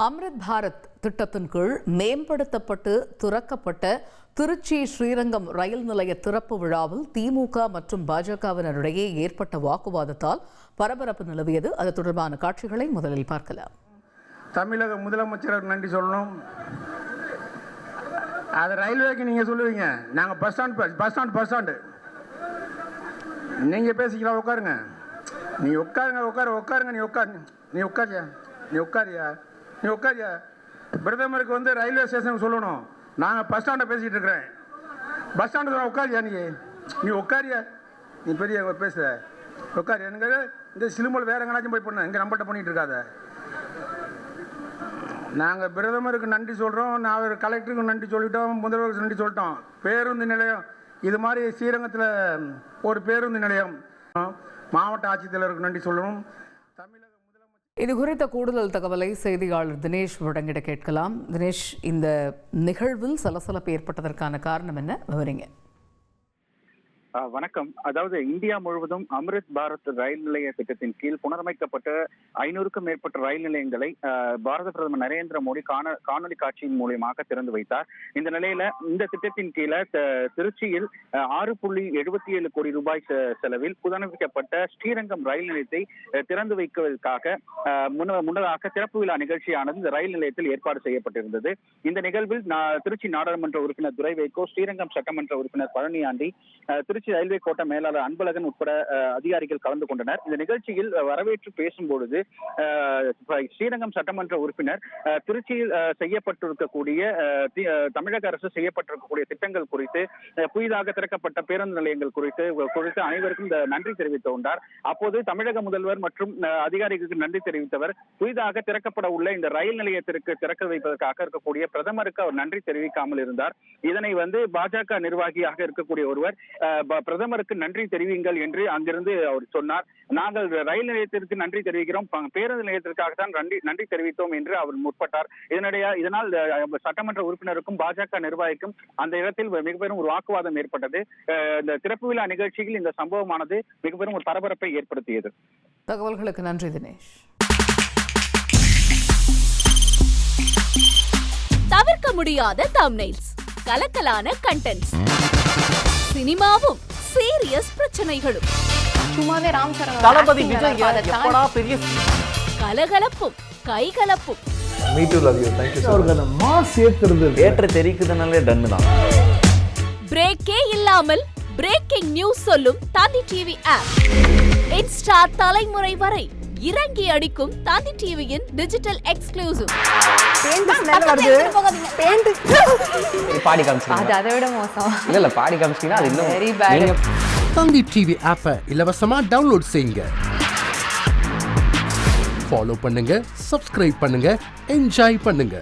அம்ரித் பாரத் திட்டத்தின் கீழ் மேம்படுத்தப்பட்டு துறக்கப்பட்ட திருச்சி ஸ்ரீரங்கம் ரயில் நிலைய திறப்பு விழாவில் திமுக மற்றும் பாஜகவினரிடையே ஏற்பட்ட வாக்குவாதத்தால் பரபரப்பு நிலவியது. அது தொடர்பான காட்சிகளை முதலில் பார்க்கலாம். தமிழக முதலமைச்சருக்கு நன்றி சொல்லணும். அது ரயில்வேக்கு நீங்க சொல்லுவீங்க, நாங்க பஸ் ஸ்டாண்டு நீங்க பேசிக்கலாம். உட்காருங்க, நீ உட்காருங்க, நீ உட்காரியா. பிரதமருக்கு வந்து ரயில்வே ஸ்டேஷனுக்கு சொல்லணும், நாங்கள் பஸ் ஸ்டாண்டை பேசிகிட்டு இருக்கிறேன். பஸ் ஸ்டாண்டு உட்காரியா, நீ உட்காரியா, நீ பெரிய பேசுற உட்காரியா. எனக்கு இந்த சிலுமல் வேற எங்கேனாச்சும் போய் பண்ண, இங்கே நம்மகிட்ட பண்ணிட்டு இருக்காத. நாங்கள் பிரதமருக்கு நன்றி சொல்கிறோம், நான் கலெக்டருக்கு நன்றி சொல்லிட்டோம், முதல்வருக்கு நன்றி சொல்லிட்டோம். பேருந்து நிலையம் இது மாதிரி ஸ்ரீரங்கத்தில் ஒரு பேருந்து நிலையம், மாவட்ட ஆட்சித்தலைவருக்கு நன்றி சொல்லணும். இது குறித்த கூடுதல் தகவலை செய்தியாளர் தினேஷ் வழங்கிட கேட்கலாம். தினேஷ், இந்த நிகழ்வில் சலசலப்பு ஏற்பட்டதற்கான காரணம் என்ன, விவரிங்க. வணக்கம். அதாவது இந்தியா முழுவதும் அம்ரித் பாரத் ரயில் நிலைய திட்டத்தின் கீழ் புனரமைக்கப்பட்ட 500க்கும் மேற்பட்ட ரயில் நிலையங்களை பாரத பிரதமர் நரேந்திர மோடி காணொலி காட்சியின் மூலியமாக திறந்து வைத்தார். இந்த நிலையில இந்த திட்டத்தின் கீழே திருச்சியில் 6.77 கோடி ரூபாய் செலவில் புனரமைக்கப்பட்ட ஸ்ரீரங்கம் ரயில் நிலையத்தை திறந்து வைப்பதற்காக முன்னதாக திறப்பு விழா நிகழ்ச்சியானது இந்த ரயில் நிலையத்தில் ஏற்பாடு செய்யப்பட்டிருந்தது. இந்த நிகழ்வில் திருச்சி நாடாளுமன்ற உறுப்பினர் துரை வைகோ, ஸ்ரீரங்கம் சட்டமன்ற உறுப்பினர் பழனியாண்டி, திருச்சி ரயில்வே கோட்ட மேலாளர் அன்பழகன் உட்பட அதிகாரிகள் கலந்து கொண்டனர். இந்த நிகழ்ச்சியில் வரவேற்று பேசும்பொழுது ஸ்ரீரங்கம் சட்டமன்ற உறுப்பினர் திருச்சியில் செய்யப்பட்டிருக்கக்கூடிய தமிழக அரசு செய்யப்பட்டிருக்கக்கூடிய திட்டங்கள் குறித்து, புதிதாக திறக்கப்பட்ட பேருந்து நிலையங்கள் குறித்து அனைவருக்கும் நன்றி தெரிவித்துள்ளார். அப்போது தமிழக முதல்வர் மற்றும் அதிகாரிகளுக்கு நன்றி தெரிவித்தவர், புதிதாக திறக்கப்பட உள்ள இந்த ரயில் நிலையத்திற்கு திறக்க வைப்பதற்காக இருக்கக்கூடிய பிரதமருக்கு அவர் நன்றி தெரிவிக்காமல் இருந்தார். இதனை பாஜக நிர்வாகியாக இருக்கக்கூடிய ஒருவர், பிரதமருக்கு நன்றி தெரிவிங்கள் என்று அங்கிருந்து அவர் சொன்னார். நாங்கள் ரயில் நிலையத்திற்கு நன்றி தெரிவிக்கிறோம், பேருந்து நிலையத்திற்காக தான் நன்றி தெரிவித்தோம் என்று அவர் முற்பட்டார். இதனால் சட்டமன்ற உறுப்பினருக்கும் பாஜக நிர்வாகிக்கும் அந்த இடத்தில் மிக பெரும் ஒரு வாக்குவாதம் ஏற்பட்டது. இந்த திறப்பு விழா நிகழ்ச்சியில் இந்த சம்பவமானது மிக பெரும் ஒரு பரபரப்பை ஏற்படுத்தியது. தகவல்களுக்கு நன்றி தினேஷ். தவிர்க்க முடியாத தம்ப்நெயில்ஸ், கலக்கலான கண்டென்ட்ஸ், சினிமாவும் சீரியஸ் பிரச்சனைகளும், சும்மாவே ராம்சரண் தளபதி விஜய் எப்படா பெரிய கலகலப்பும் கைகலப்பும். Me too love you, thank you அவர்களை மாஸ் ஏத்துறது ஏற்ற தெரிக்குதனாலே டன் தான். பிரேக்கே இல்லாமல் பிரேக்கிங் நியூஸ் சொல்லும் தந்தி டிவி ஆப். இன்ஸ்டா தலைமுறை வரை இறங்கி அடிக்கும் தந்தி டிவியின் டிஜிட்டல் எக்ஸ்க்ளூசிவ். பாடி காமிச்சீங்க, அது அதை விட மோசம். இல்ல பாடி காமிச்சீங்கன்னா அது இன்னும் வெரி பேட். தந்தி டிவி ஆப்பை இலவசமா டவுன்லோட் செய்யுங்க, ஃபாலோ பண்ணுங்க, சப்ஸ்கிரைப் பண்ணுங்க, என்ஜாய் பண்ணுங்க.